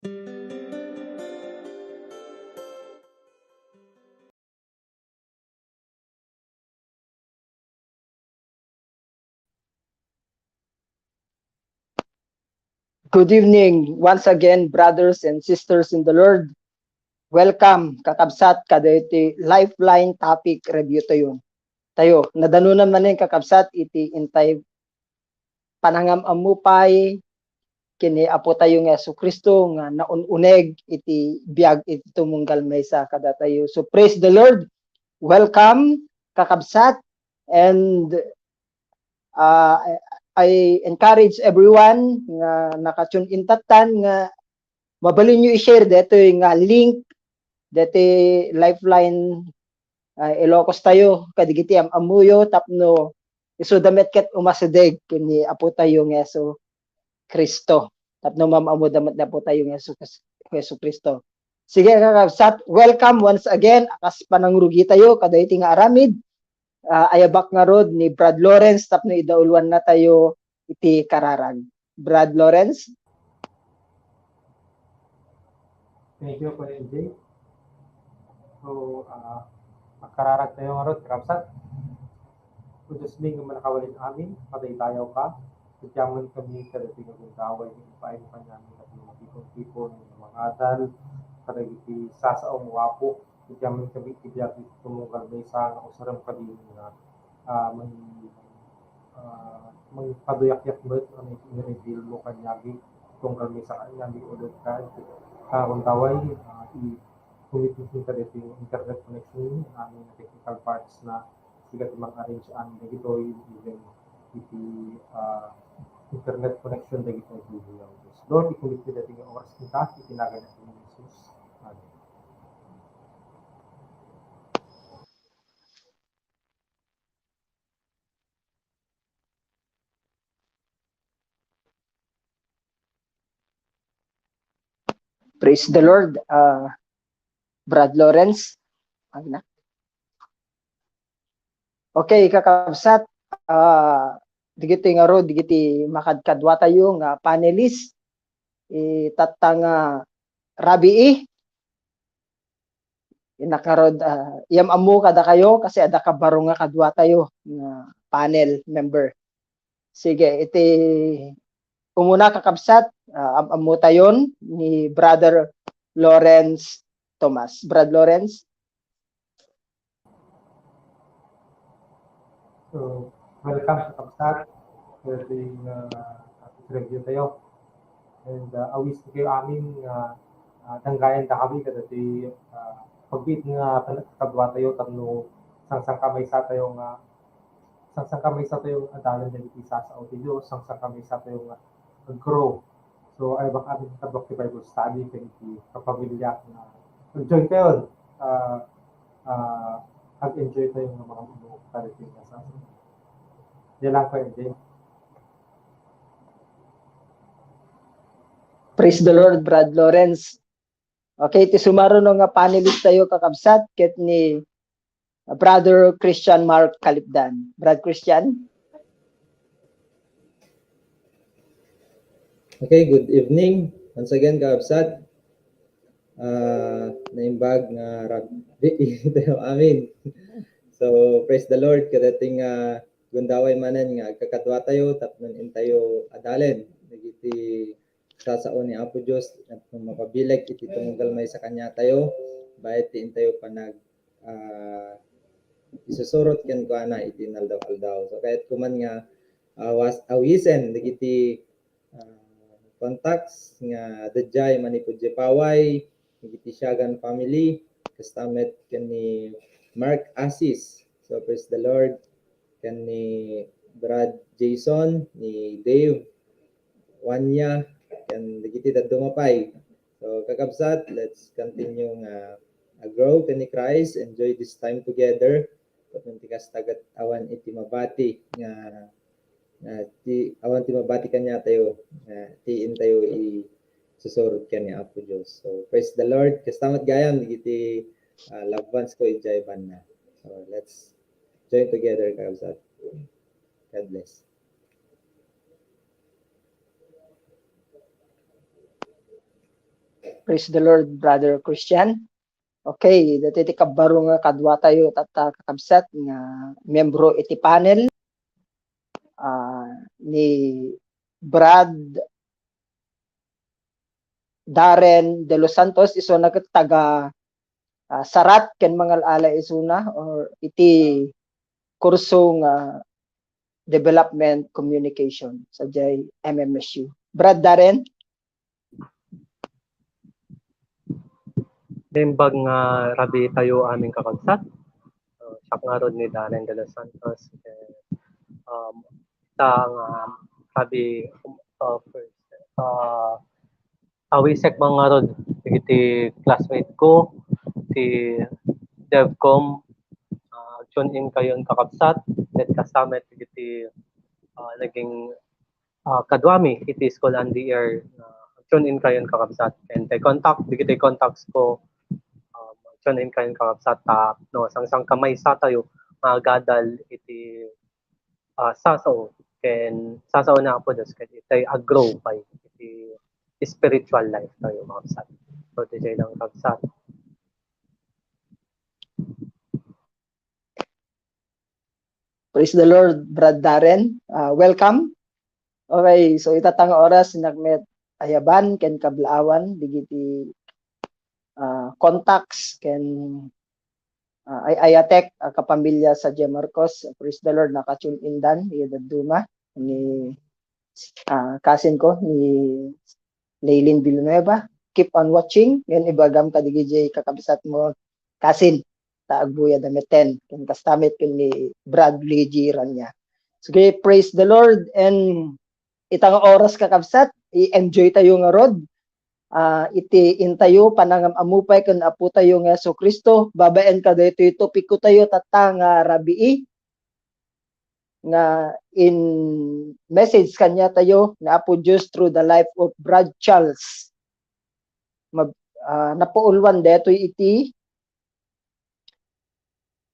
Good evening once again, brothers and sisters in the Lord. Welcome, kakabsat, kada iti lifeline topic review tayo. Nadanunan man yung kakabsat, iti intay panangam amupay, kini apo tayo nga Yesu Kristo nga naununeg iti biag iti tumunggal maysa kada tayo. So praise the Lord. Welcome, kakabsat, and I encourage everyone nga nakatune in tatan nga mabalin nyo i-share dito yung link dito lifeline Ilocos tayo kadigiti amuyo tapno iso damet ket umasedeg kini apo tayo ng Yesu Kristo tapno mamamu damet na po tayo ng Yesu Kristo. Sige kakabsat, welcome once again akas panangrugi tayo kadagiti nga aramid ayabak nga rod ni Brad Lawrence tapno idaulwan na tayo iti kararag. Brad Lawrence. Thank you, Kuya AJ. So, makararag tayo nga rod, kakabsat. So, just may manakawalit amin, patay tayo ka. Kutyaman kami kadating ng kaway, ipain pa namin at mga tipon-tipon, mga adal, kadagiti sasaong wapo. Kutyaman kami ibiyag tumunggal may isa nga usaram kadin nga may paduyak-yak mo ang i-reveal mo kanyagi tunggal may sa kanyagi ulit ka. Kung taway, i-commitment ka dito yung internet connection, aming technical parts na sigat mag-arrange ang dito even iti internet connection dito yung video. Lord, i-commit ko dito yung oras kita, itinagan natin ng Jesus. Amen. Praise the Lord. Brad Lawrence. Okay, kakabsat. Digiti nga ro, digiti makadkadwa tayo nga panelist. Tatang Rabii. Inakarod, iyam amu kada kayo kasi ada kabaro nga kadwa tayo nga panel member. Sige, iti umuna kakabsat, amu tayon ni Brother Lawrence Thomas. Brad Lawrence. So, welcome sa kakabsat. Ito yung review tayo. And awis kayo amin tanggayan da kami kadati pagbit nga kadwa tayo tapno sang kamay sa tayo nga sang kamay sa tayo adalan dali isa sa audio sang kamay sa tayo nga grow. So ay baka amin kadwa ti Bible study kay kapamilya na enjoy tayo enjoy tayo ng mga kariting sa atin. Yan lang po enjoy. Praise the Lord, Brad Lawrence. Okay, ti sumaro no nga panelist tayo kakabsat ket ni Brother Christian Mark Kalipdan. Brad Christian. Okay, good evening. Once again, kakabsat. Naimbag nga rabbi tayo amin. So, praise the Lord. Kadating gundaway manan nga kakadwa tayo tapnon tayo adalen. Nagiti sasaon ni Apo Diyos at mapabilag iti tunggal may sa kanya tayo bayat tiin tayo panag isusurot ken ko ana iti naldaw-aldaw. So kahit kuman nga awisen dagiti contacts nga dayjay manipudje paway dagiti Siagan family kastamet ken ni Mark Assis. So praise the Lord ken ni Brad Jason ni Dave Wanya and dagiti dadumapay. So kakabsat, let's continue grow kani Christ, enjoy this time together. Pagmantikas tagat awan iti mabati nga awan ti mabati kanya tayo tiin tayo i susurot kani Apo Dios. So praise the Lord. Kastamat gayam dagiti loved ones ko ijay banna. So let's join together kakabsat. God bless. Praise the Lord, Brother Christian. Okay, dati ti kabaro nga kadwa tayo kakabsat nga membro iti panel ni Brad Darren de los Santos iso nagtaga sarat ken mangal ala isuna or iti kurso nga development communication sa jay MMSU. Brad Darren. Dimbag nga rabi tayo aming kakabsat. Siya nga rod ni Darren de los Santos. Ang rabi first. Awisek mga rod. Iti classmate ko. Ti DevCom. Tune in kayo ang kakabsat. Net kasamet iti naging kadwami iti school and the air. Tune in kayo ang kakabsat. And digiti contacts ko. Tune in kayo ang kakabsat. No, sang kamay sa tayo. Mga gadal iti sasaw. Ken sasaw na po dos ken iti aggrow pa iti spiritual life tayo mga kapsat. So iti lang kapsat. Praise the Lord, Brad Darren. Welcome. Okay, so itatang oras nagmet ayaban ken kablaawan digiti contacts ken ayatek kapamilya sa J. Marcos. Praise the Lord, naka-tune in dan Duma ni cousin ko ni Leylin Villanueva. Keep on watching. Yan ibagam ka digiti kakabsat mo cousin taagbuya dameten ken kastamit ken ni Bradley G. Ranya. So praise the Lord, and itang oras kakabsat i-enjoy tayo nga rod. Iti intayo panangam amupay ken apo tayo nga Hesus Kristo. Babaen ka daytoy topic ko tayo nga rabii nga in message kanya tayo na apo Diyos through the life of Brad Charles. Napaulwan daytoy iti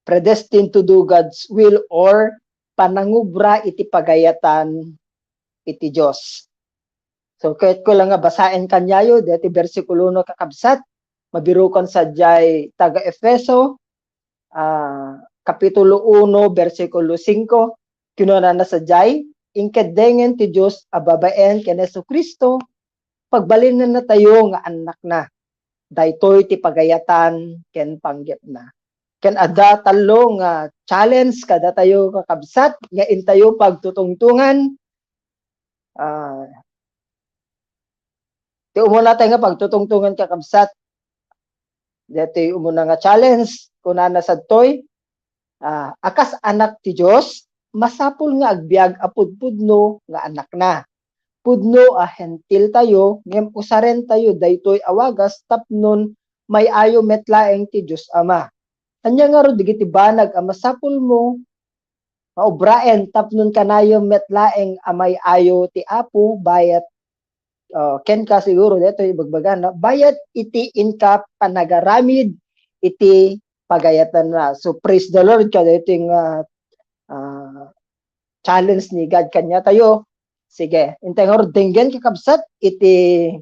predestined to do God's will or panangubra iti pagayatan iti Diyos. So kahit ko lang nga basain kanyayo deti bersikulo no kakabsat mabirukon sa jay taga Efeso kapitulo 1 bersikulo 5 kinuna na sa jay inkedengen ti Dios ababaen ken Hesus Kristo pagbalin na tayo nga anak na daytoy ti pagayatan ken panggep na ken ada talo nga challenge kada tayo kakabsat nga intayo pagtutungtungan ti umuna tayo nga pagtutungtungan kakabsat deti umuna nga challenge kunana sadtoy akas anak ti Dios masapul nga agbiag a pudpudno nga anak na pudno a hentil tayo ngem usaren tayo daytoy awagas tapnon may ayo metlaeng ti Dios Ama. Anya nga ro digiti banag a masapul mo maobraen tapnon kanayo metlaeng amay ayo ti Apo bayat ken ka siguro dito ibagbagan na bayat iti inka panagaramid iti pagayatan na. So praise the Lord ka dito yung challenge ni God kanya tayo. Sige, intay nga dinggen kakabsat iti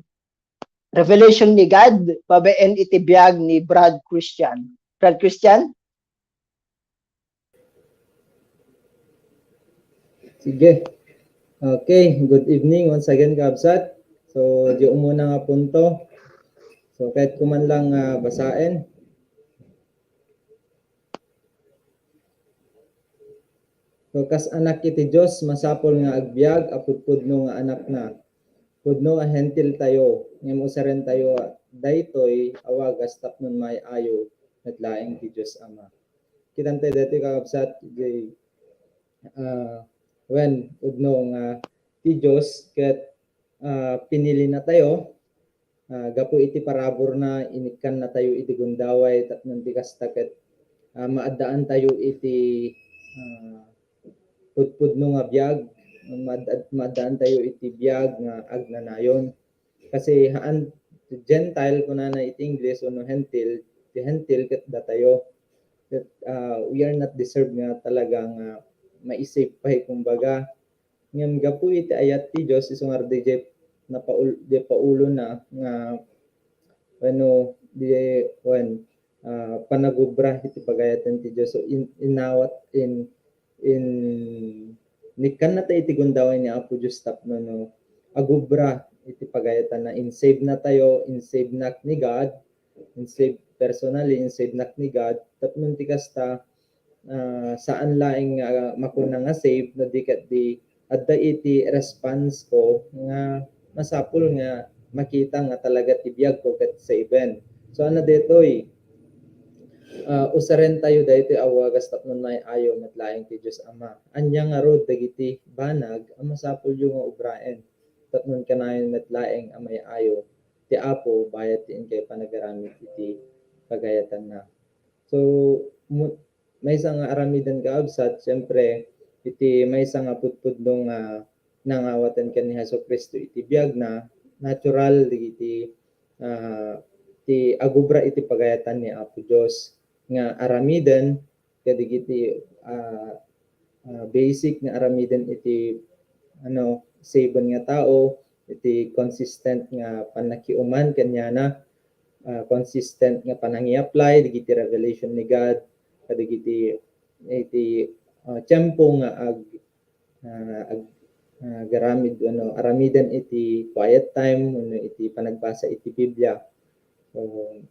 revelation ni God babaen iti biag ni Brad Christian. Brad Christian? Sige. Okay, good evening once again kakabsat. So, di umuna nga punto. So, kahit kuman lang basain. So, kas anak iti Diyos, masapol nga agbyag, apudpudno nga anak na. Pudno nga hentil tayo, ngem usaren tayo, daytoy, awagas tapnon may ayo, at laing ti Diyos Ama. Kitante dati kakabsat, when udno nga ti Diyos, ket pinili na tayo, gapo iti parabor na inikan na tayo iti gundaway tapnon ti kastaket maadaan tayo iti pudpudno nga biag maadaan tayo iti biag nga agnanayon kasi haan Gentile kunana iti English no hentil ti hentil ket datayo that we are not deserved nga talagang maisip pa kumbaga ngem gapo iti ayat ti Dios isong RDJ na paulo na nga Wano di panagubra iti pagayatan ti Dios. So inawat in nikan na tayo iti gundaway ni Apo Diyos tapno no agubra iti pagayatan na in-save na tayo, in-save nak ni God, in-save personally, in-save nak ni God, tapno ti kasta saan laing makuna nga save no di kat di adda iti response ko nga masapul nga makita nga talaga tibiyag ko kat saven. So ano detoy usaren tayo dahito awagas tapnon may ayo matlaing ti Diyos Ama. Anya nga rod dagiti banag ang masapul yung nga ubraen. Tapnon kanayon matlaing amay ayo ti Apo bayat ti kay panagaramit iti pagayatan na. So may isang aramidan ka absat, siyempre iti may isang putpudlong nangawatan ka ni Hesus Kristo iti biyag na natural iti ti agubra iti pagayatan ni Apo Dios nga aramidan kadigiti basic nga aramidan iti saben nga tao iti consistent nga panakiuman kanya na consistent nga panangi-apply digiti revelation ni God kadigiti iti tiempo nga garamid aramidan iti quiet time iti panagbasa iti Biblia. So,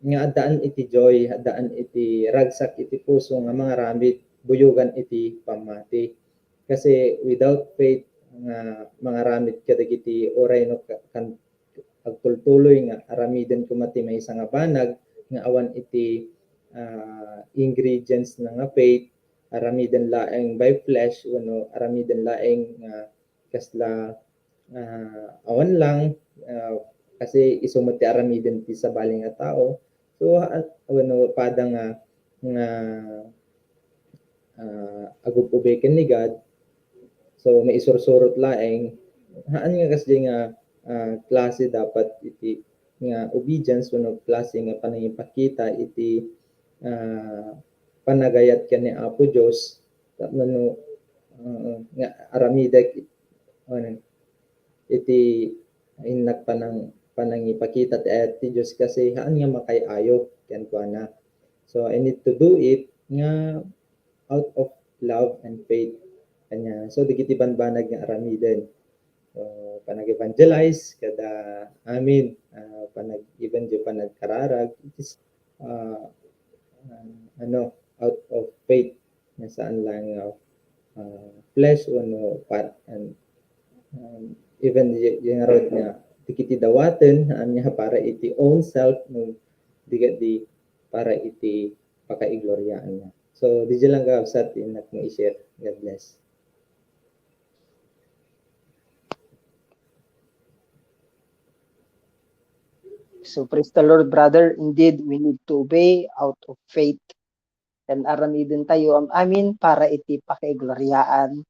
nga adaan iti joy, adaan iti ragsak iti puso nga mga ramid buyugan iti pamati. Kasi without faith nga mga ramid kadagiti oray no kan agtultuloy nga aramidan kumati may isang nga banag nga awan iti ingredients na nga faith, aramidan laeng by flesh aramidan laeng kasla awan lang kasi isumot ti aramidan ti sabali nga tao. So pada nga agupubeken ni God. So may isursurot laeng haan nga kasi nga klase dapat iti nga obedience klase nga panangipakita iti panagayat ken ni Apo Dios tapno nga aramidak iti inak panangipakita ti Dios kasi haan nga makayayo ken kuana. So I need to do it nga out of love and faith kanya. So digiti banbanag nga aramiden. So panag-evangelize kada amin panagkararag it is out of faith nga saan lang flesh and even yung road nga tikiti dawaten anya para iti own self di para iti pakaigloryaan niya. So di lang ka sa tinak mo i-share. God bless. So praise the Lord, brother. Indeed, we need to obey out of faith. And aramidin tayo ang amin para iti pakigloryaan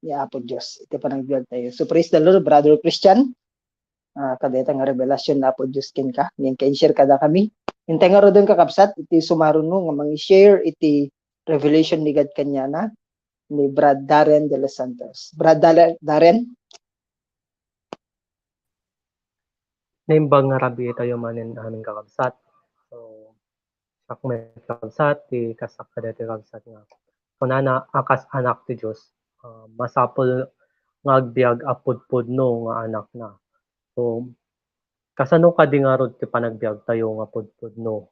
ni Apo Diyos. Iti panagbiag tayo. So praise the Lord, brother Christian. Kadeta nga revelasyon na Apo Diyos ken ka. Ngayon ka-share kada kami. Hintay nga rodon kakapsat, iti sumaron mo nga mangi-share iti revelation ni God kanya na ni Brad Darren de los Santos. Brad Darren? Naimbang nga rabi tayo manin aming kakabsat. So, sakmet kakabsat, ti kasak kadete kakabsat nga. Kunana, akas anak ti Diyos. Masapol nga agbiag apudpud no nga anak na. So, kasano ka di nga rod ti panagbiag tayo nga pudpud no.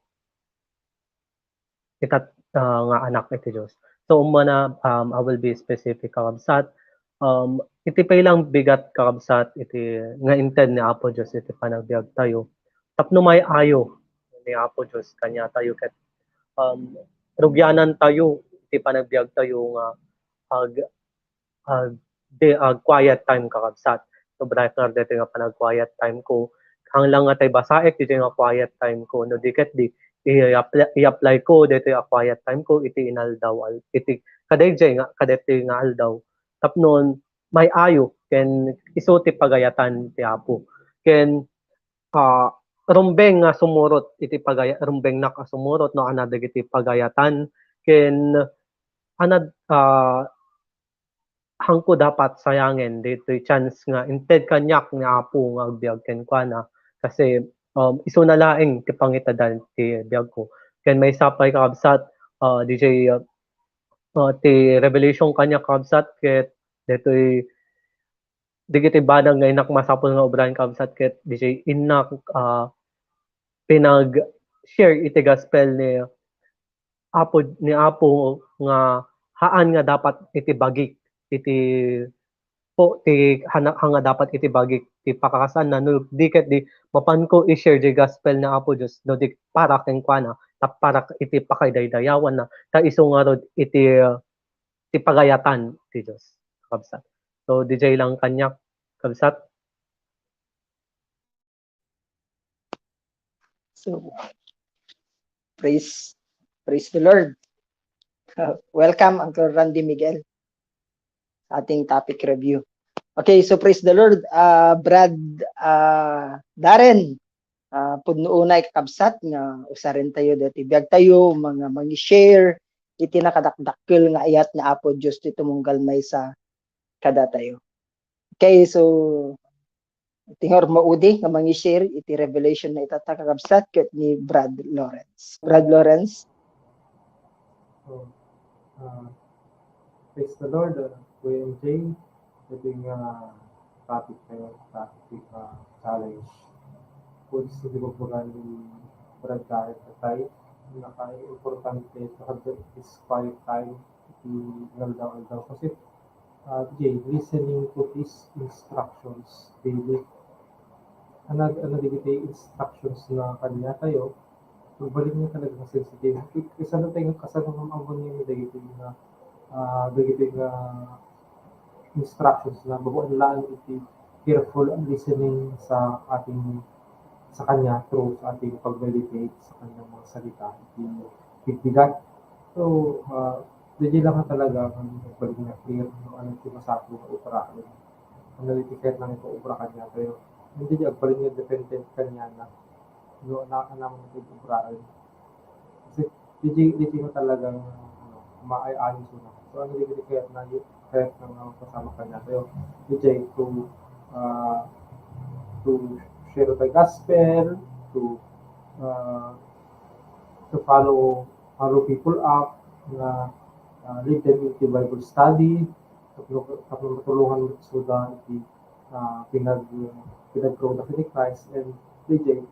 Itat nga anak iti Diyos. So, umana, I will be specific kakabsat. Iti pay lang bigat kakabsat iti nga inted ni Apo Diyos iti panagbiag tayo. Tapno may ayo ni Apo Diyos kanya tayo ket rugyanan tayo iti panagbiag tayo nga quiet time kakabsat. So bright na dito nga panag-quiet time ko. Hanglang nga tayo basaek dito nga quiet time ko. No diket di i-apply ko dito nga quiet time ko iti inaldaw iti kadayjay nga kadete nga aldaw. Tapnon may ayo ken iso ti pagayatan ti Apo. Ken rumbeng nga sumurot iti rumbeng na kasumurot no anad iti pagayatan ken anad hangko dapat sayangin dito chance nga inted kanyak ni Apo nga agbiag ken kuana kasi iso na laing ti pangitadan ti biyag ko. Ken may sapay kakabsat DJ ti revelation kanya kakabsat ket detoy digiti badang nga inak masapol nga obran kakabsat ket DJ inak pinag-share iti gospel ni Apo nga haan nga dapat iti bagik iti hanga dapat iti bagik ti pakakasan na no di ket di mapan ko i-share di gospel na Apo Dios no di para ken kuana para iti pakaydayawan na ta isu nga rod iti pagayatan ti Dios kabsat. So DJ lang kanya kabsat. So, praise the Lord. Welcome, Uncle Randy Miguel, sa ating topic review. Okay, so praise the Lord. Brad Darren, pudno unay kakabsat nga usarin tayo dati biyag tayo mga share iti nakadakdakkel nga ayat na Apo Dios ti tumunggal may sa kada tayo. Okay, so tingor maudi nga share iti revelation na itata kakabsat ket ni Brad Lawrence. Brad Lawrence. So, praise the Lord, Kuya MJ, ating topic ngayon, topic challenge. Kung gusto di magbagan ni Brad kahit patay, naka-importante to have this quiet time, naldaw kasi listening to his instructions daily. Ano digiti instructions na kanya tayo, balik niya talaga ng sensitive. Kasi ano tayo kasama ng ambon niya digiti na instructions na babuan lang iti careful listening sa kanya through sa ating pag-meditate sa kanyang mga salita, iti So, hindi lang talaga ang balik na clear no ano iti masapo ng upra. Ang nalitiket lang ito upra kanya pero hindi niya balik niya dependent kanya na no nakanang ubraan. Kasi hindi mo talagang maayos mo na. So, ano dito kaya na kahit ng kasama kanya tayo, DJ to share the gospel, to follow people up, na lead them into Bible study, matulungan mo so that pinag-grow na ni Christ, and DJ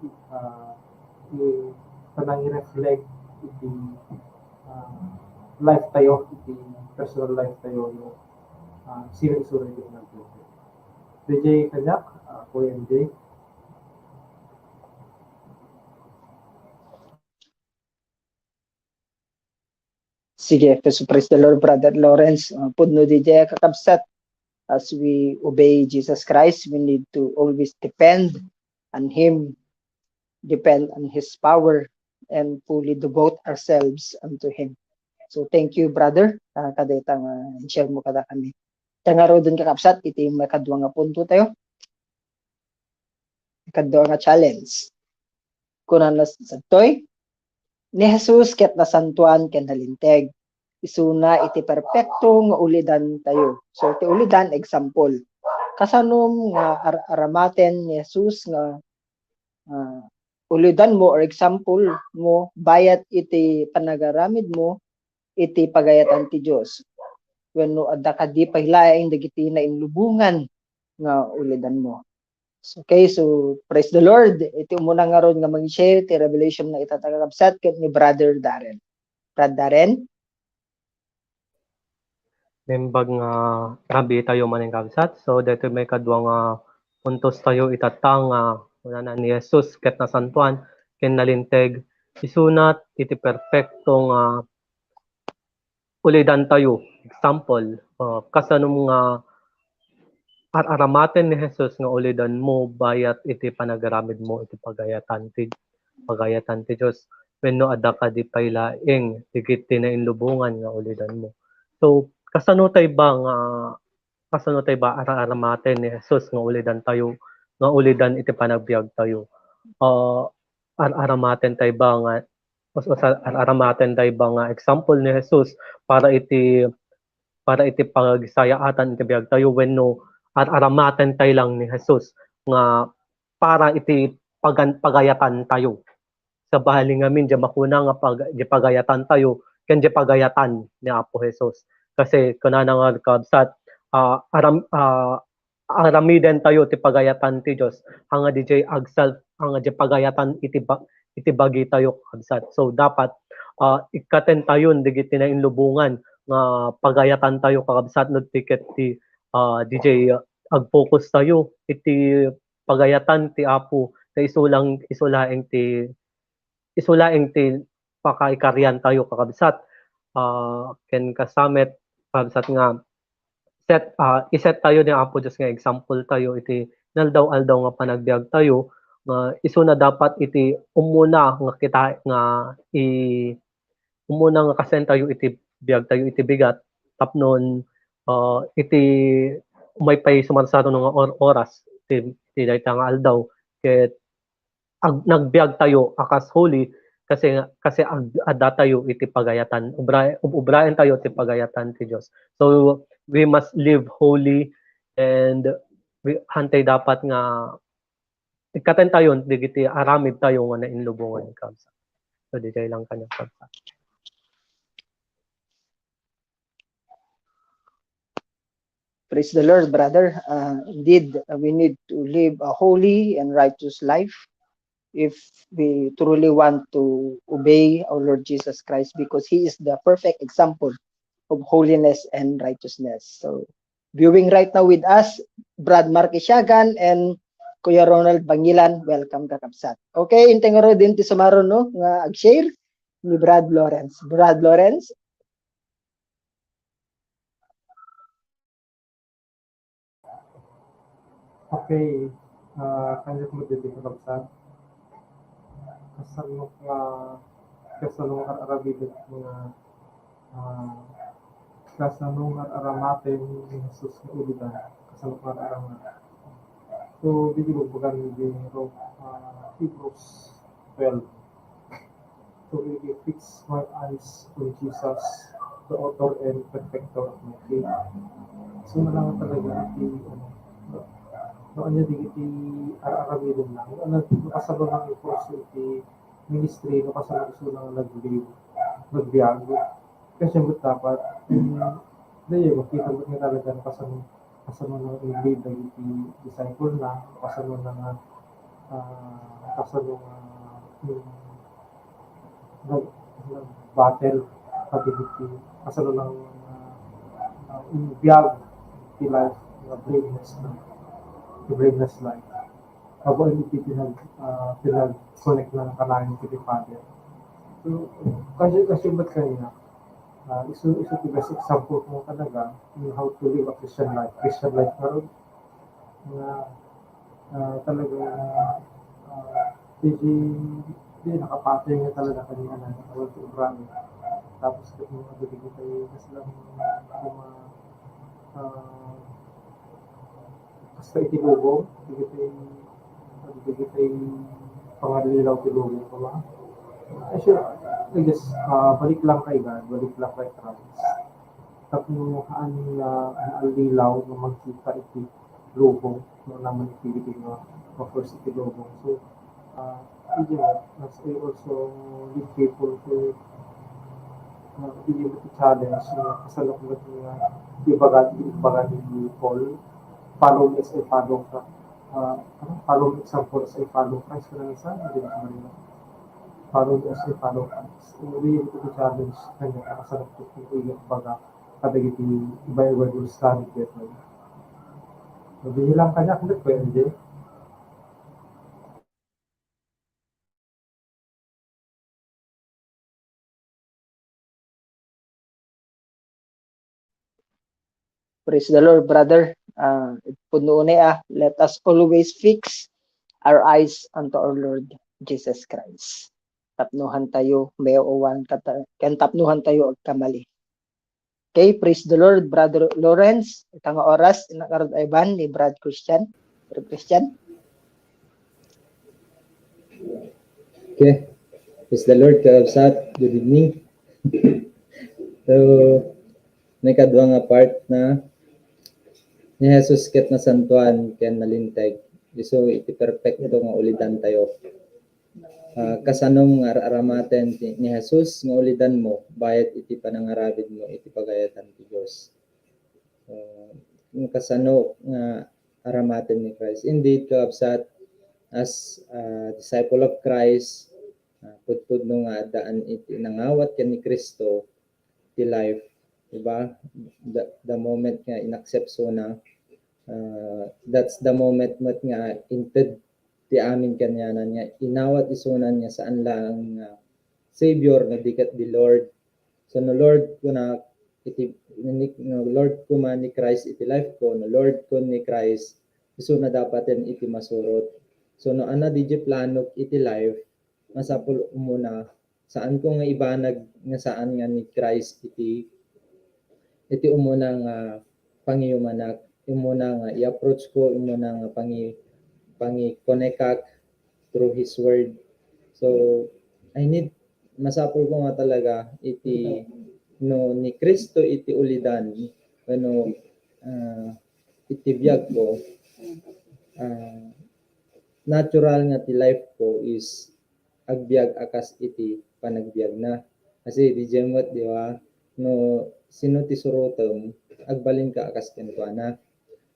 kanang i-reflect iti life tayo, iti personal life tayo, sino isunod iti pinag-grow. DJ Kanyak, Kuya MJ. Sige, so praise the Lord, Brother Lawrence. Pudno DJ kakabsat, as we obey Jesus Christ, we need to always depend on Him, depend on His power, and fully devote ourselves unto Him. So thank you, brother. Kadetang share mo kada kami. Tangaro dun kakabsat, iti makadwa nga punto tayo. Makadwa nga challenge. Kunan na sa toy, ni Jesus ket nasantuan ken nalinteg. Isuna iti perpekto nga ulidan tayo. So iti ulidan example. Kasanom nga aramaten ni Jesus nga ulidan mo or example mo bayat iti panagaramid mo iti pagayatan ti Dios. Wenno adda kadi pahilaeng dagiti na inlubungan nga ulidan mo. Okay, so praise the Lord. Iti umuna nga ron nga mag-share ti revelation na itatagabsat ket ni Brother Darren. Brad Darren. Membag nga grabe tayo maning kabsat. So dito may kadwa nga puntos tayo itatang una na ni Jesus ket nasantuan ken nalinteg isunat iti perfectong ulidan tayo. Example, kasanum nga aramaten ni Jesus nga ulidan mo bayat iti panagaramid mo iti pagayatan ti Dios wenno adda ka di paylaeng digiti na inlubungan nga ulidan mo. So kasano tay ba aramaten ni Jesus nga ulidan tayo nga ulidan iti panagbiag tayo. Aramaten tay ba nga aramaten tay ba nga example ni Jesus para iti pagsayaatan iti biag tayo wenno aramaten tay lang ni Jesus nga para iti pagayatan tayo. Sa bahali ngamin, di makuna nga di pagayatan tayo, ken di pagayatan ni Apo Jesus. Kasi kunana nga kabsat, aramiden tayo ti pagayatan ti Dios hanga DJ agsal hanga di pagayatan iti bagi tayo kabsat. So dapat ikaten tayon digiti na inlubungan nga pagayatan tayo kakabsat no tiket ti DJ ag-focus tayo iti pagayatan ti Apo ta isulaeng ti pakaikaryan tayo kakabsat. Ken kasamet kabsat nga iset tayo ni Apo Diyos nga example tayo iti naldaw-aldaw nga panagbiag tayo nga isu na dapat iti umuna nga kita nga umuna nga kasen tayo iti biag tayo iti bigat tapnon iti umay pay sumarsado nga oras iti dayta nga aldaw ket nagbiag tayo akas holy kasi adda tayo iti pagayatan ubraen tayo iti pagayatan ti Dios. So we must live holy and hantay dapat nga ikaten tayo digiti aramid tayo nga nainlubungan kabsa. So di lang kanya kabsa. Praise the Lord, brother. Indeed, we need to live a holy and righteous life if we truly want to obey our Lord Jesus Christ, because He is the perfect example of holiness and righteousness. So, viewing right now with us, Brad Marquisyagan and Kuya Ronald Bangilan, welcome kakabsat. Okay, intengero din ti sumaro no nga ag-share ni Brad Lawrence. Brad Lawrence. Okay, kanya mo dito kakabsat. Kasalong arabidit mga kasalong aramaten ni Jesus na ulidan. Kasalong aramat. So, bibigog bagan ni Hebrews 12. So, really fix my eyes on Jesus, the author and perfecter of my faith. So, nalang talaga noon niya di arabidin lang. Nakasalo ng i-force iti ministry, nakasalo iso lang nagbiag. Kasi yung dapat, dahil makita mo nga talaga nakasalo ng i-lead na iti disciple na, nakasalo ng nag-battle pati iti, nakasalo ng biag iti life, braveness na. The braveness life. Ako ay iti pinag-connect na ng kalahin kiti Father. So, kasi ba't kanina, iso the best example mo talaga in how to live a Christian life. Christian life karon na talaga di nakapatay nga talaga kanina na nakawal to Ubrano. Tapos kung mabibigay tayo kasi lang basta itilubong, bigay tayo pangalilaw tilubong pa ba? I guess, balik lang kay God, balik lang kay Christ. Tapos haan na alilaw na magkita iti lubong, no naman iti nga first iti lubong. So, as I also lead people to be able to challenge na kasalok na ibagan ni Paul, follow me as I follow ka. Follow me example as I follow Christ ka na isa, hindi na kanina. Follow me as I follow Christ. Be able to challenge kanya kasalok ko kung iyak baga kadagiti iba-iba will stand with me. Nabihilang kanya kung pwede. Praise the Lord, brother. Puno let us always fix our eyes unto our Lord Jesus Christ. Tapnuhan tayo, may uwan, kan tapnuhan tayo ag kamali. Okay, praise the Lord, Brother Lawrence. Itang oras, inakarod ay ban ni Brad Christian. Brad Christian. Okay. Praise the Lord, Karabsat. Good evening. So, may kadwa nga part na ni Jesus ket na santuan ken nalinteg iso iti perfecto nga ulidan tayo. Kasanong nga aramaten ni Jesus nga ulidan mo, bayat iti panangarabid mo, iti pagayatan ti Diyos. Yung kasano nga aramaten ni Christ. Indeed, kaabsat, as a disciple of Christ, pudpud no nga daan iti nangawat ken ni Kristo ti life, diba? The moment nga inaccept so na, that's the moment nga inted ti amin kanyanan nga inawat isunan nga saan lang Savior nga dikat di Lord. So no Lord ko na iti no Lord ko man ni Christ iti life ko, no Lord ko ni Christ iso na dapaten iti masurot. So no ana di plano iti life, masapul umuna saan ko nga ibanag nga saan nga ni Christ iti umuna nga pangiyumanak, umuna nga i-approach ko, umuna nga pangi-connect through His Word. So, I need, masapul ko nga talaga iti, no, ni Kristo iti ulidan, ano, iti biyag ko, natural nga ti life ko is agbyag akas iti panagbiag na. Kasi di jemot, di ba? No, sino ti surutom, agbalin ka akas kentuana.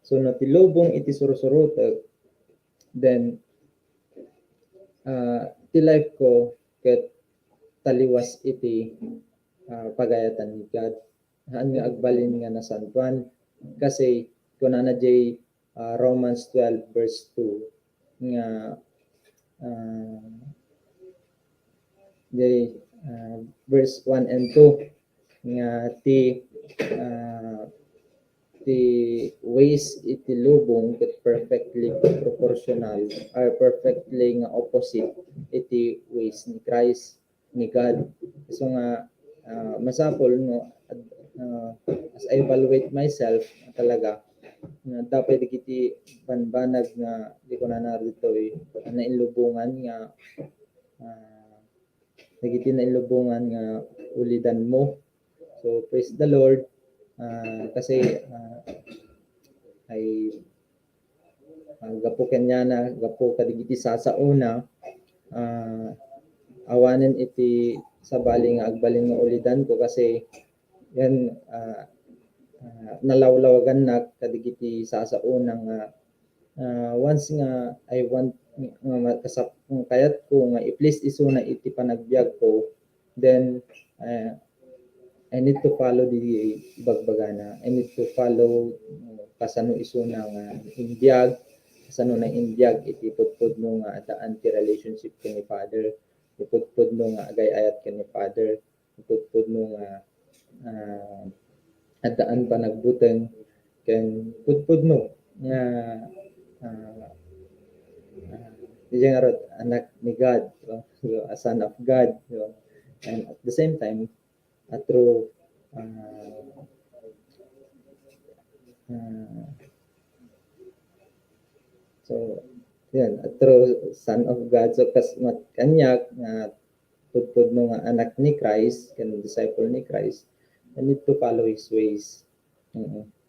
So, no, ti lubong iti surusurutom, then ti life ko ket taliwas iti pagayatan ni God. Haan nga agbalin nga nasantuan kasi kunana jay Romans 12 verse 2 nga jay verse 1 and 2 nga ti ways iti lubong ket perfectly proportional or perfectly nga opposite iti ways ni Christ ni God. So nga masapol no as I evaluate myself talaga dapat iti banbanag nga di ko na narito na inlubungan nga nagiti na inlubungan nga ulidan mo. So praise the Lord. Kasi ay gapo kanya na gapo kadigiti sasauna awanen iti sabali nga agbalin nga ulidan ko kasi yan nalawlawagan na kadigiti sasauna nga once nga I want makasap kayat ko nga i-please isuna iti panagbiag ko, then I need to follow the bagbagana. I need to follow kasano isuna nga inbiag, kasano na inbiag iti pudpud no nga daan ti relationship ken ni Father, pudpud no nga agay-ayat ken ni Father, pudpud no nga adaan pa nagbuteng ken pudpud no nga anak ni God, so, a son of God, so, and at the same time through so yan through son of God, so kas kanyak nga pudpud no nga anak ni Christ kan disciple ni Christ, I need to follow His ways.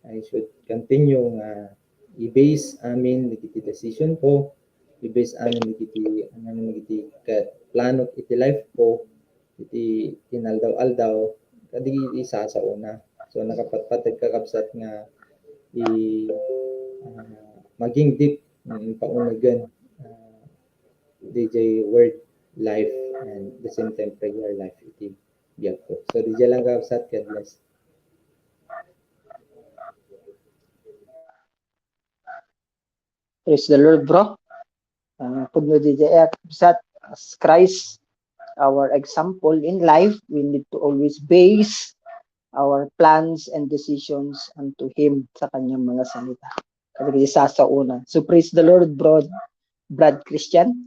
I should continue nga i-base amin iti decision ko, i-base amin iti plano iti life ko, iti tinaldaw-aldaw kadigi isa sa una. So nakapatpatag kakabsat nga maging deep ng paunagan DJ word life and the same time prayer life iti biyag ko. So DJ lang kakabsat, God bless. Praise the Lord, bro. Pudno DJ kakabsat, as Christ our example in life, we need to always base our plans and decisions unto Him sa kanyang mga salita. Kasi isa sa una. So praise the Lord, bro, Brad Christian.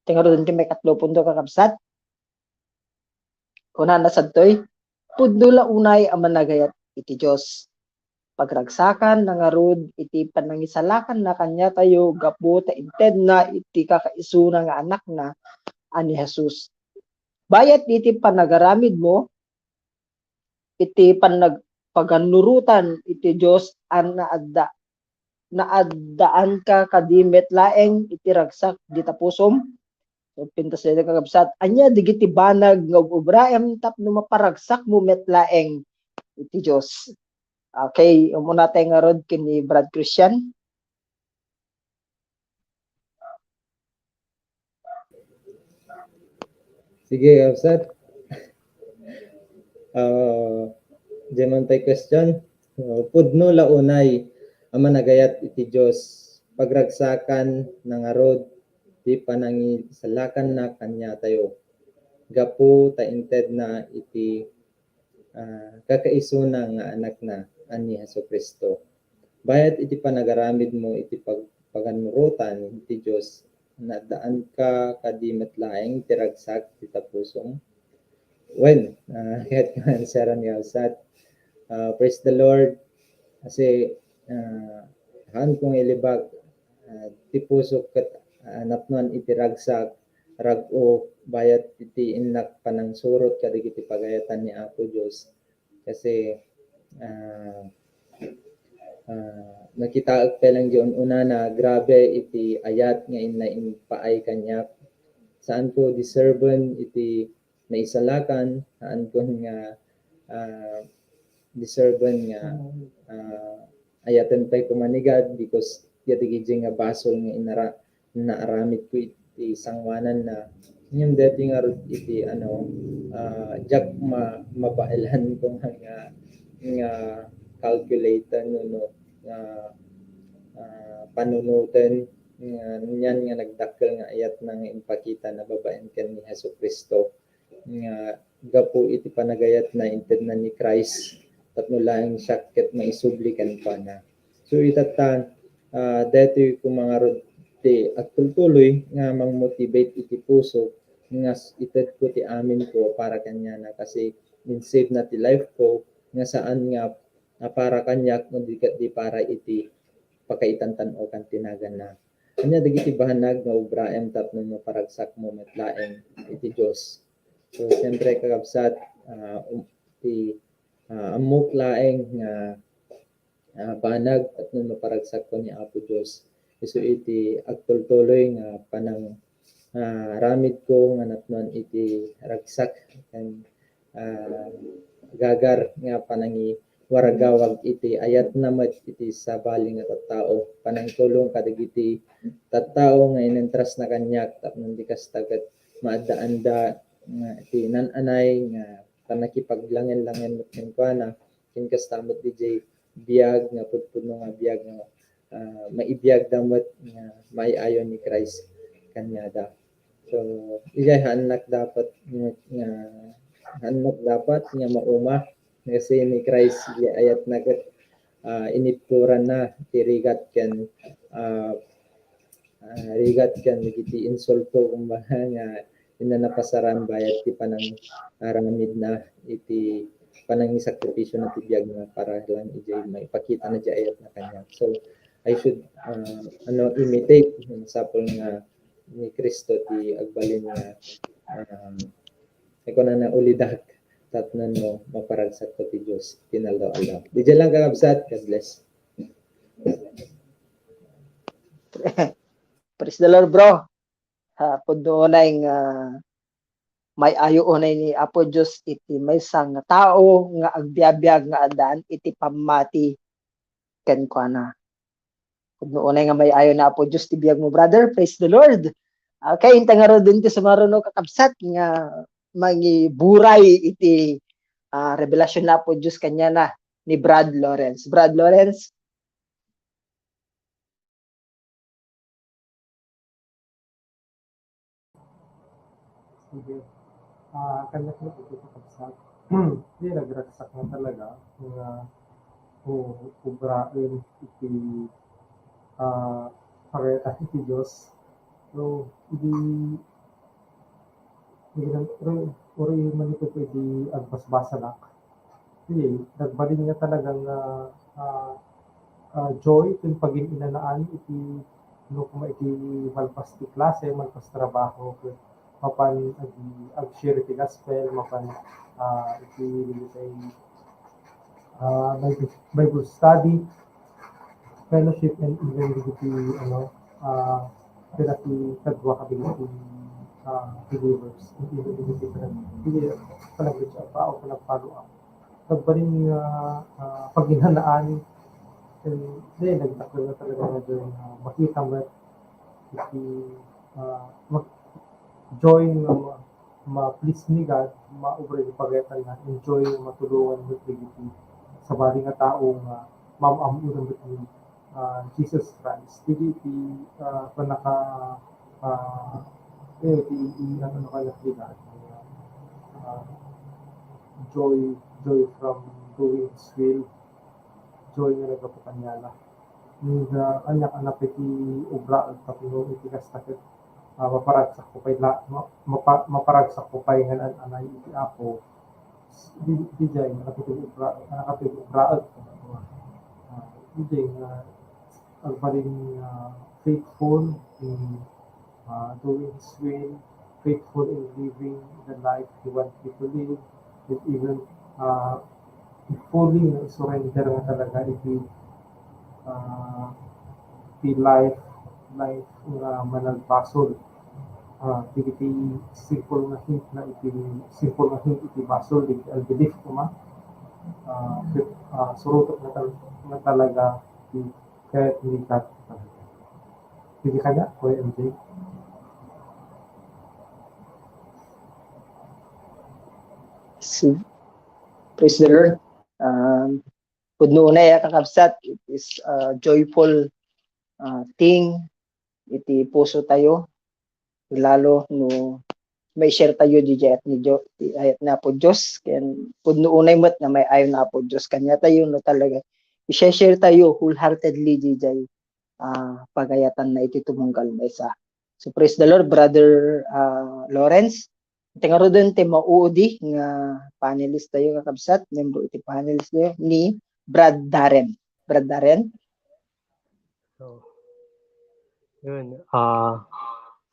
Tingaro din may katlo pundo kakabsat. Kuna na sadtoy, pudno la unay ang managayat iti Diyos. Pagragsakan na nga rod, iti panangisalakan na kanya tayo, gapo ta inted na iti kakaisuna nga anak na ani Jesus. Bayat iti panagaramid mo, iti paganurutan iti Diyos ang naadda naadaan ka kadimet laeng itiragsak di tapusom. So pintas sa kakabsat anya digiti banag nga Abraham tapno maparagsak mo met laeng iti Dios. Okay, muna tayo nga rod kini Brad Christian. Sige, Kapsat. Diyan tay question. Pudno launay ang managayat iti Dios pagragsakan ng arod di panangi salakan na kanya tayo. Gapu ta inted na iti kakaisuna nga anak na ani Hesukristo. Bayat iti panagaramid mo iti paganurutan iti Dios na daan ka kadimet laeng tiragsak ti tapusong. Well, kahit ka answeran nga usat. Praise the Lord. Kasi haan kong ilibag ti pusok kat napnon itiragsak rag-o bayat iti inak panang surot kadigiti pagayatan ni Apo Dios. Kasi nakita pa lang diyon una na grabe iti ayat nga paay kanyak. Saan ko deserven iti naisalakan, saan ko nga deserven nga ayaten pa'y kumanigad because yatigidji nga basol nga naaramid ko iti sangwanan na yung dati nga iti jak mabailan ko nga calculatan no panunutan yan nga nagdakkel nga ayat nang impakita na babaen ken ni Hesukristo nga gapo iti panagayat na inted na ni Christ tapno laeng sakit maisublikan pa na. So itatan dati ko mga rod ti at tuloy nga mang-motivate iti puso nga ited ko ti amin ko para kanya na kasi in-save na ti life ko nga saan nga para kanyak no di para iti pakaitantan o kan tinagan na. Kanya dagiti bahanag nga Abraham tapno maparagsak mo metlaeng iti Dios. So siyempre kakabsat ti amok laeng nga banag at nung maparagsak ko ni Apo Dios. So iti agtultuloy nga panang ramid ko nga natnon iti ragsak kan gagar nga panangi waragawag iti ayat namat iti sabali nga tattao panang tulong kadagiti tattao nga inentras na kanyak tapno di kastagat maadda-anda nga iti nananay nga panakipaglangen-langen met kenkwana ken kastamot DJ biag nga pudpudno nga biag nga maibiyag damat nga maiayon ni Christ kanyada. So ijay hanak dapat nga mauma kasi ni Christ ayat nagat inituran na tirigat ken rigat ken iti insulto kumbaga nga inanapasaran bayat ti panang aramid na iti panang sakripisyo na tibiyag nga para lang ijay maipakita na di ayat na kanya. So I should imitate sapol nga ni Kristo ti agbalin nga ikaw na ulidak tatnan mo maparagsak ko ti Diyos tinaldaw-aldaw. Di dyan lang kakabsat. God bless. Praise the Lord, bro. Puno na yung may ayo unay ni Apo Diyos iti may sang tao nga agbiabiyag nga adaan iti pamati ken kuana. Puno na nga may ayo na Apo Diyos ti biyag mo, brother. Praise the Lord. Okay, inta nga ro din ti sumaruno kakabsat nga mangiburay iti revelasyon na Apo Diyos kanya na ni Brad Lawrence. Brad Lawrence. Sige. Kanya ko ito kapsat. Hindi nagragsak na talaga nga ubrain iti pareta iti Diyos. So, hindi uri manito ko iti agbasbasanak. Hindi, nagbalin niya talagang joy kung pagin inanaan iti no kuma iti malpas ti klase, malpas trabaho mapan ag-share iti gospel, mapan iti Bible study. fellowship and even digiti pinati kadwa ka digiti believers and even digiti panag-reach out pa o panag-follow up. Nagbaling paghinanaan and then nagtakal na talaga na doon makita mo iti joy nga ma-please ni God, ma-ubra yung pagkatan na enjoy matulungan mo digiti sa bali nga tao nga mamamunan mo ni Jesus Christ. Dili ti panaka ano kaya God joy from doing His will, joy nga nagkapakanyala. Nga anak-anak iti ubra at kapino iti kastakit maparagsak ko pay maparagsak ko pay nga anay iti apo di jay nakapitug ubra di jay nga agbaling faithful in doing His will, faithful in living the life He wants you to live, and even fully surrender nga talaga iti life nga managbasol. Iti simple nga hint na iti basol iti al belief ko ma surutot na talaga iti kahit hindi ka hindi kanya Kuya MJ. Praise the Lord. Pudno na ya kakabsat, it is a joyful thing. Iti puso tayo, lalo no may share tayo di at ni ayat na po Diyos. Kaya pudno unay mat na may ayon na po Diyos. Kanya tayo no talaga. I-share tayo wholeheartedly di pagayatan na iti tumunggal na isa. So praise the Lord, Brother Lawrence. Tingaro doon ti mauudi nga panelist tayo kakabsat, member iti panelist tayo ni Brad Darren. Brad Darren. So, yun.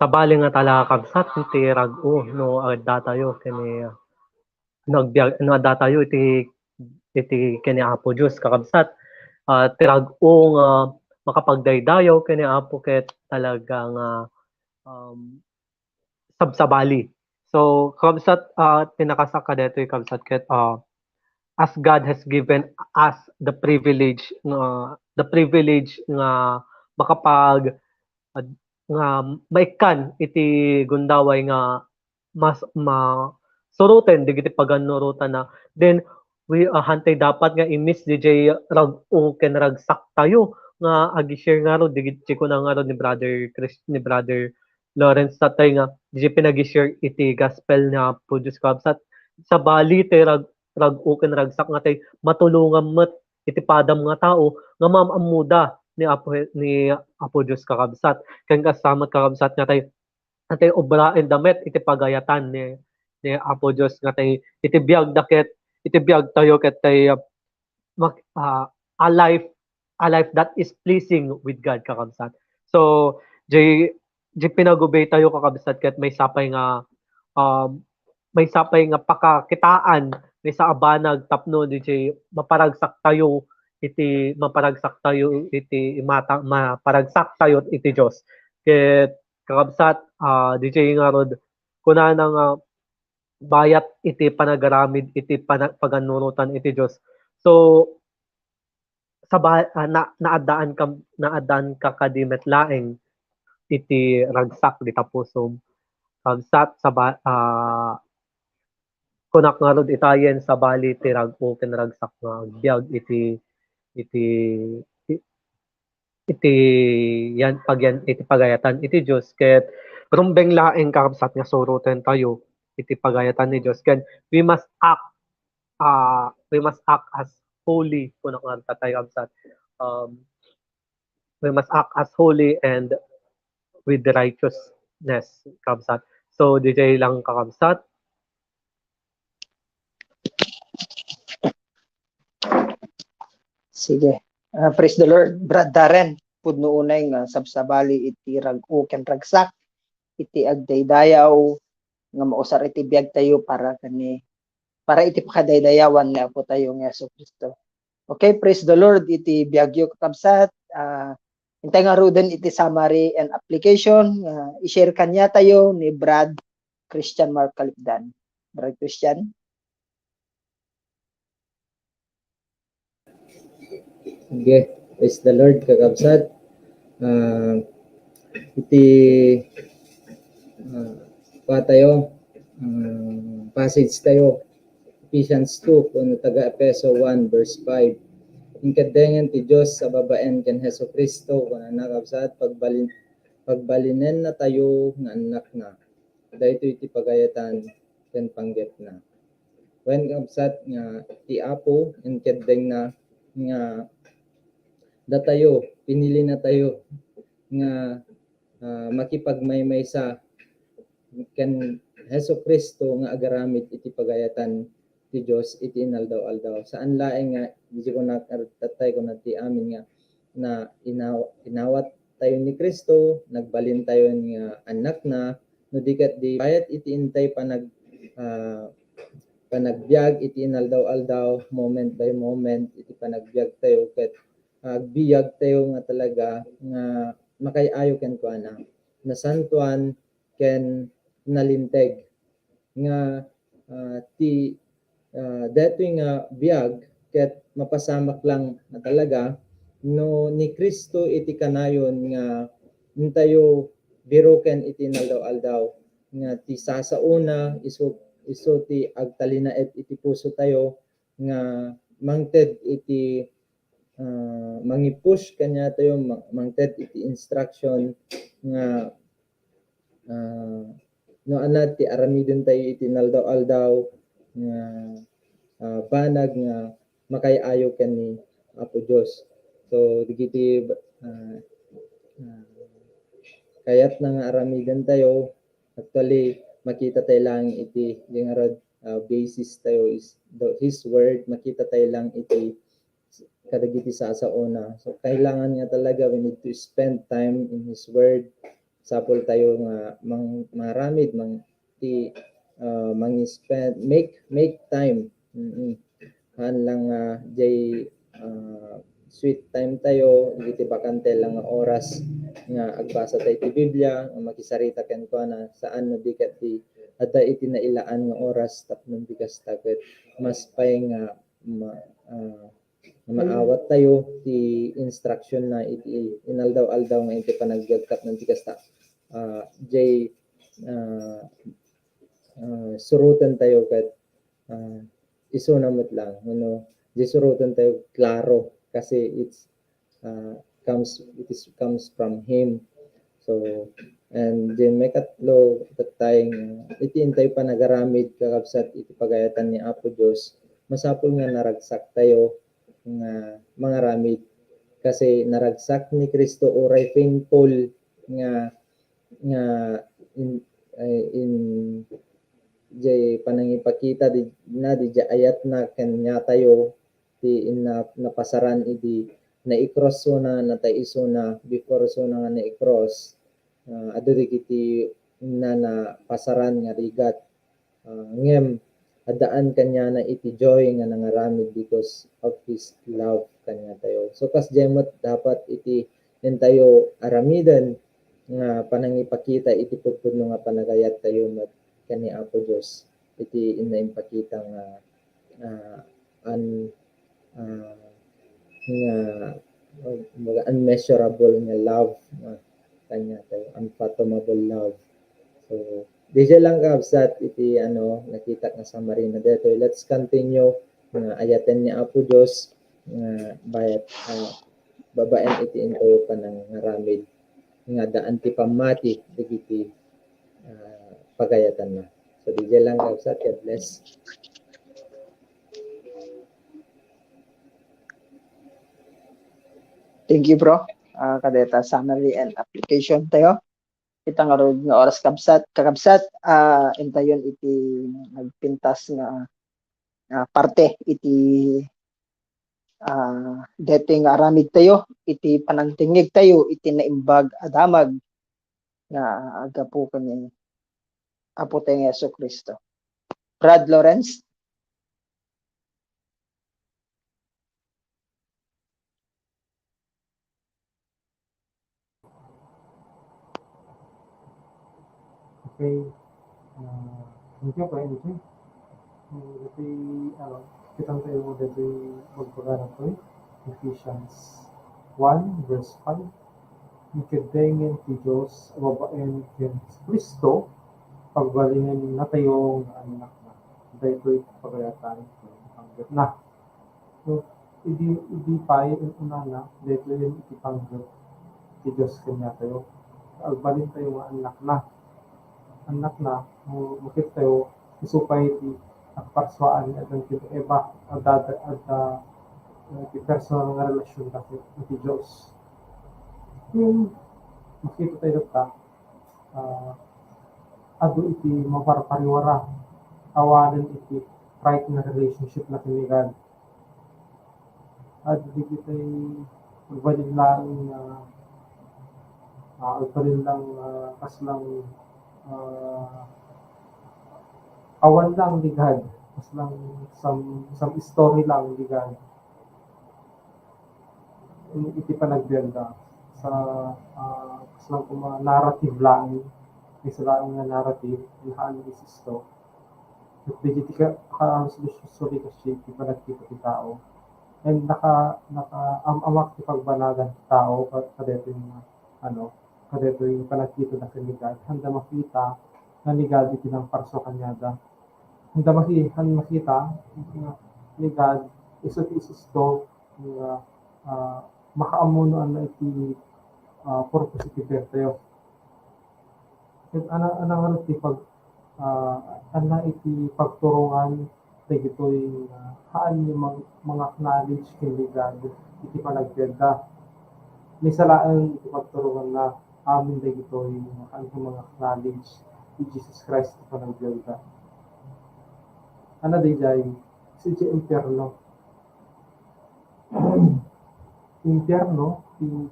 Sabali nga talaga kabsat iti rag-o no adda tayo kani nagbiag no adda tayo iti kani Apo Dios kakabsat. Tirag-o nga makapagdaydayaw kani Apo ket talagang sabsabali. So kabsat tinakasak ka dito kabsat ket as God has given us the privilege nga makapag nga maikan iti gundaway nga mas suruten digiti paganurutan na then we hantay dapat nga imis DJ rag-o ken ragsak tayo nga agi-share nga ro digiti ko na nga ro ni brother Lawrence tatay nga DJ pinagi-share iti gospel na po Diyos kabsat sa bali tay rag-o ken ragsak nga tay matulungan met iti padam nga tao nga mamamuda ni Apo Diyos kakabsat ken kasama kakabsat nga tay obraen damet iti pagayatan ni Apo Diyos nga tay iti biag tayo ket tay a life that is pleasing with God kakabsat. So jay pinagubay tayo kakabsat ket may sapay nga pakakitaan ni sa abanag tapno DJ maparagsak tayo iti maparagsak tayo iti Dios ket kakabsat DJ nga rod kuna nga bayat iti panagaramid iti paganunutan iti Dios. So naadaan ka kadimet laeng iti ragsak di tapusom kabsat kunak nga rod itayen sa bali ti rag-o ken ragsak nga biag iti pagayatan iti Dios ket rumbeng laeng kakabsat nga suruten tayo iti pagayatan ni Dios ken we must act as holy kunak nga tatay kabsat we must act as holy and with the righteousness kabsat. So DJ lang kakabsat. Sige. Praise the Lord, Brad Darren. Pudno unay nga sabsabali iti rag-o ken ragsak iti agdaydayaw nga mausar iti biag tayo para iti pakadaydayawan ni Apo tayo nga Hesus Kristo. Okay, praise the Lord iti biagyo kakabsat intay nga roden iti summary and application i-share kanya tayo ni Brad Christian Mark Kalipdan. Brad Christian. Okay, praise the Lord kakabsat. Iti tayo passage tayo Ephesians 2 kung taga Efeso 1 verse 5. Inkadengen ti Diyos sa babaen ken Heso Kristo kung nakabsat pagbalinen na tayo nga anak na. Dahito iti pagayatan ken panggep na. When kabsat nga ti Apo inkadeng na nga datayo, pinili na tayo nga makipagmaymay sa ken Heso Kristo nga agaramid iti pagayatan ti Dios iti inaldaw-aldaw. Saan laeng nga di ko natatay ko na ti amin nga na inawat tayo ni Kristo, nagbalin tayo nga anak na no dikat di bayat iti intay panagbiag iti inaldaw-aldaw moment by moment iti panagbiag tayo ket agbiyag tayo nga talaga nga makayayo ken kuana nasantuan ken nalinteg nga ti detoy nga biag ket mapasamak lang na talaga no ni Kristo iti kanayon nga tayo biroken iti inaldaw-aldaw nga ti sasauna iso ti agtalinaed iti puso tayo nga mangted iti mangi-push kanya tayo mangted iti instruction nga no anad ti aramiden tayo iti naldaw-aldaw nga banag nga makayayo ken ni Apo Dios. So digiti kayat na nga aramiden tayo actually makita tayo lang iti yung basis tayo is His word, makita tayo lang iti kadagiti sasauna. So kailangan nga talaga we need to spend time in His word. Sapol tayo nga maramid spend make time. Han lang jay sweet time tayo iti bakante lang nga oras nga agbasa tayo ti Biblia makisarita ken kuana saan no dikat ti adda iti nailaan nga oras tapno bikas taket mas pay nga maawat tayo ti instruction na iti inaldaw-aldaw nga iti panagbiagkat ng tikasta jay surutan tayo ket iso namot lang jay surutan tayo klaro kasi it comes from Him. So and then may katlo tayong iti intay pa nagaramid kakabsat iti pagayatan ni Apo Dios masapol nga naragsak tayo nga mga ramid kasi naragsak ni Kristo oray painful nga in jay panangipakita di ayat na kanya tayo ti napasaran iti na-cross so na nataiso na before so na nga na-cross aduri kiti na pasaran nga rigat ngem adaan kanya na iti joy nga nangaramid because of His love kanya tayo. So kas jemot dapat iti tayo aramidan nga panangipakita iti pudpudno nga panagayat tayo met kani Apo Dios iti inaimpakita nga unmeasurable nga love kanya tayo, unfathomable love. So di lang kabsat iti nakita nga summary na dito. Let's continue nga ayaten ni Apo Dios nga bayat babaen iti into panang ngaramid nga daan ti pamati digiti pagayatan na. So di lang kabsat. God bless. Thank you, bro. Kadeta summary and application tayo. Kita nga rod nga oras kakabsat entayon iti nagpintas nga parte iti dating aramid tayo iti panangtingig tayo iti naimbag adamag nga agapo kani Apo tayo Yesu Kristo. Brad Lawrence. Okay. Thank you, Kuya NJ. Dati, kitang tayo dati magpagana ko Ephesians 1 verse 5. Ikadengin ti Diyos, babaen ken Kristo, pagbalingan na tayong anak na. Dahil ko'y pagayatan hanggat na. So, idi pa una na, dahil ko'y ikipanggap ti Diyos kanya tayo. Agbalin tayo nga anak na. Anak na, makit tayo, isupay ti akparswaan at ang eba at ti personal nga relasyon kasi ti Diyos. Yung makita tayo ka, ado iti maparpariwara, awanan iti right na relationship na kinigan. At di tayo magbalin lang kaslang awan lang ligad, kaslang some story lang ligad. Iti panagbianda sa kaslang narrative lang, isa lang nga narrative, ilahan ni Sisto. At di ka sorry kasi di pa nagkita ti tao. And amak ti pagbanagan ti tao kadeto yung panagkita na kanigad. Handa makita na ligad iti ng parso kanyada. Handa makita ligad iso ti Sisto makaamuno na iti purpose iti tayo. At anang iti iti pagturungan dagito yung haan yung mga knowledge kinligad iti panagbianda. May salaan iti pagturungan na amin dagito yung mga knowledge ni Jesus Christ iti panagbianda. Dayjay si impierno. Impierno yung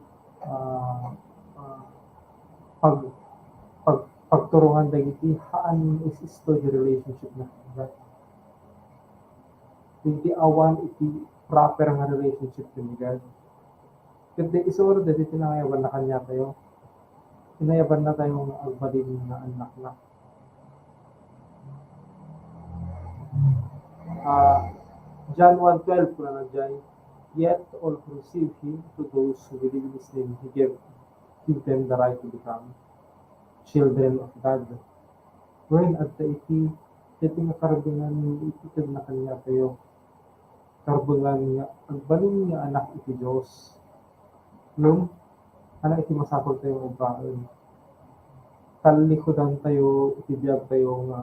pagturungan dagiti haan is the relationship na hindi awan iti proper nga relationship ni God. Kasi isuro dati tinayaban na kanya tayo. Tinayaban na tayo ng agbalin na anak na. John 1:12 kung na dyan, yet all who receive him, to those who believe in his name, he give them the right to become children of God. When at the iti nga karabingan ni ititid na kanya tayo, karabingan niya, agbalin niya anak iti Diyos. Nung anak iti masapol tayo ubraan, talikodan tayo, itibiyag tayo nga,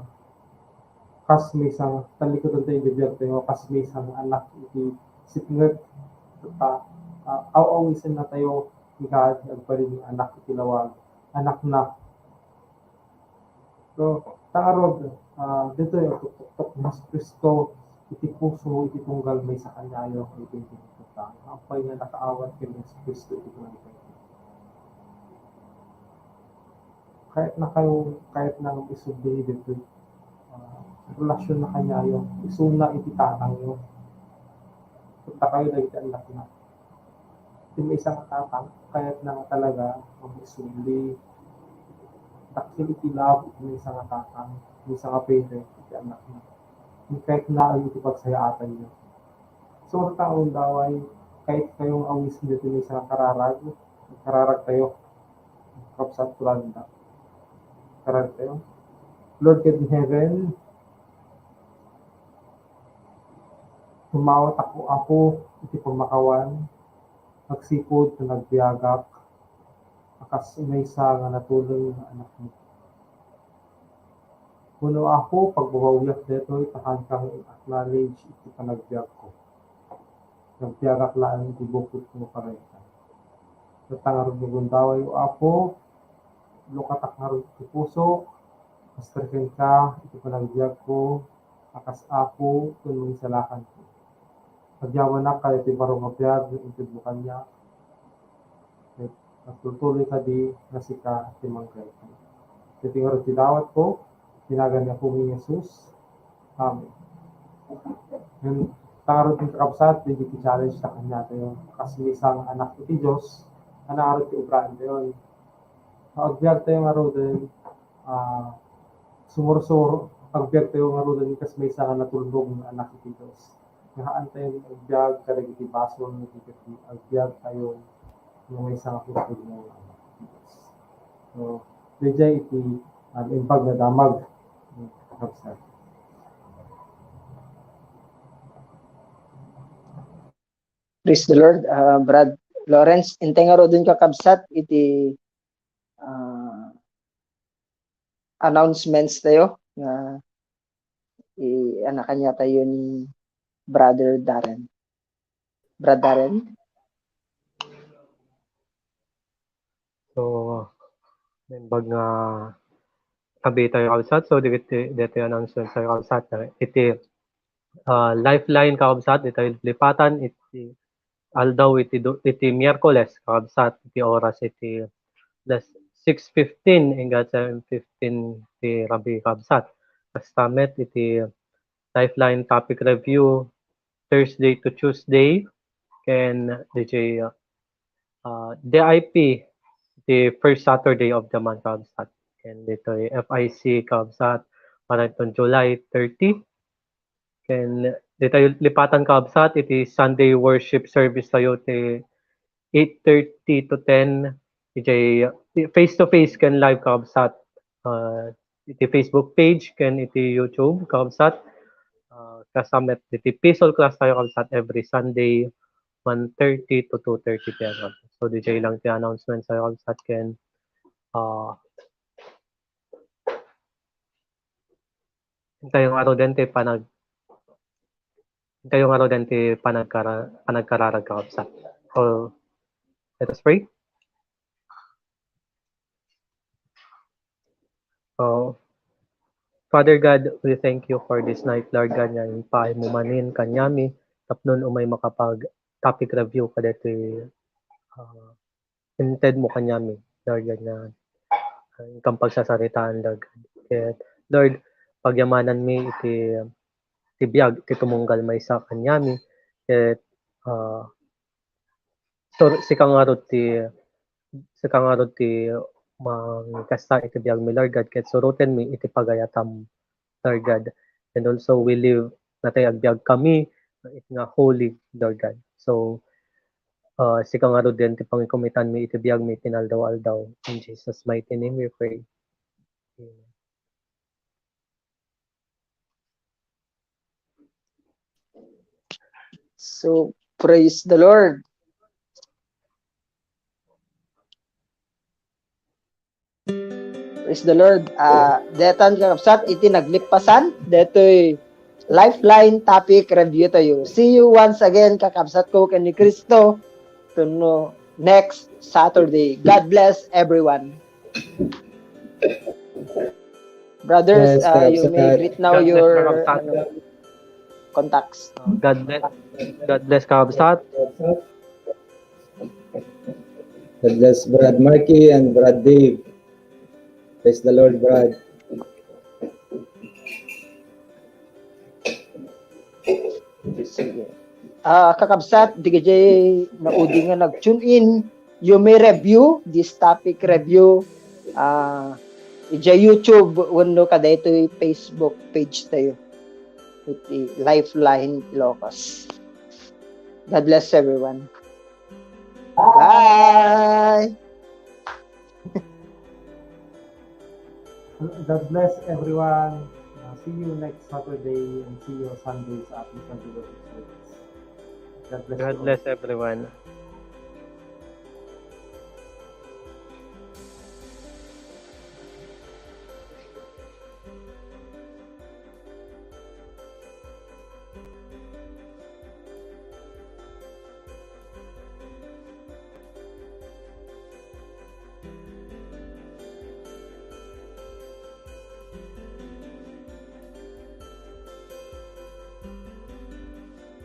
kasmisang, talikodan tayo itibiyag tayo, kasmisang anak iti sipngat, aw-awisin na tayo, ikad, agbalin niya anak iti lawag, anak na. So, tarod, dito yung tutok mas Kristo, iti puso, iti tunggal may sa kanyayo, iti tinutang. Ang pay nga nakaawat kay mas Kristo, iti tunggal. Kahit na isubli dito, relasyon na kanyayo, isuna iti tatang yun. Punta kayo na iti anak na. Iti may isang tatang, kahit na talaga, mag-isubli, taksil iti love, iti may isang tatang, may isang apete, iti anak na. Kahit na ang iti pagsayaatan nyo. So, ang taong daway, kahit kayong awis dito may isang kararag tayo, kapsat tulanda. Kararag tayo. Lord God in heaven, tumawat ako, iti pagmakawan, nagsipod na nagbiagak, akas may isa nga natulong na anak mo. Kuno ako, pagbawawiyak dito, itakan kang acknowledge iti panagbiag ko. Nagbiagak lang iti bukod ko pareha. Natangarod ni Gundaway o apo, lukatak narod iti puso, kastrikin ka, iti panagbiag ko, akas ako, kung may salakan ko. Pagyawan na ka, iti barong abiyag, iti bukan niya, at tutuloy ka di, nasika, iti manggay ka. Iti nga rin tinawat ko, tinagan niya po ni Jesus. Amen. Yung tangarod ng kakabsat, hindi challenge na kanya tayo. Kasi isang anak iti Diyos, na naarot ti ubraan tayo. Maagbiag tayo nga rin, sumursuro pagbiag tayo nga ro kas may isa nga natulog nga anak ititos. Nga tayo ang biag kada iti bason iti ang biag tayo nga may isa nga tutulog nga anak ititos. So, dejay iti impag na damag kakabsat. Praise the Lord. Brad Lawrence, intay nga ro din kakabsat iti announcements tayo nga anak kanya tayo ni Brother Darren. Brad Darren. So, bag nga tabi tayo kabsat. So, dito announcement tayo kabsat. Iti lifeline kabsat. Dito lipatan. Iti aldaw iti Miyerkules kabsat. Iti oras iti 6:15 hingga 7:15 iti rabi kabsat. Kastamet iti lifeline topic review Thursday to Tuesday. Ken DJ DIP the first Saturday of the month kabsat. Ken dito FIC kabsat para itong July 30. Ken dito lipatan kabsat iti Sunday worship service tayo ti 8:30 to 10. DJ face to face ken live kabsat iti Facebook page ken iti YouTube kabsat. Kasamet iti Pistol class tayo kabsat every Sunday 1:30 to 2:30 p.m. So DJ lang ti announcement sa kabsat ken tayong araw din ti panagkararag kabsat. So let us pray. So Father God, we thank you for this night, Lord God, nga ipaay mo manin kanyami, tapnon umay makapag topic review kada ito intend mo kanyami, Lord God, nga ikang pagsasaritaan, Lord God. Kaya, Lord, pagyamanan mi iti biyag, iti tumunggal may sa kanyami, kaya sikang arot ti mangkasta iti biyag mi, Lord God, kaya suruten mi iti pagayatam, Lord God. And also we live natay agbyag kami iti nga holy, Lord God. So sikang arot din ti pangikumitan mi iti biyag mi tinaldaw-aldaw. In Jesus' mighty name we pray. Amen. So, praise the Lord. Praise the Lord. Detan kakabsat, iti naglipasan. Deto'y lifeline topic review tayo. See you once again, kakabsat ko ni Kristo. To next Saturday. God bless everyone. Brothers, Yes, you may greet now God bless, your kakabsat. contacts. God bless kabsat. God bless Brad Marky and Brad Dave. Praise the Lord, Brad. Sige. Kakabsat, di kajay naudi nga nag-tune in. You may review this topic review. Ija YouTube, wano kada ito Facebook page tayo. Iti Lifeline Ilocos. God bless everyone. Bye! God bless everyone. See you next Saturday and see you Sunday sa ating Sunday worship service. God bless you God all. bless everyone.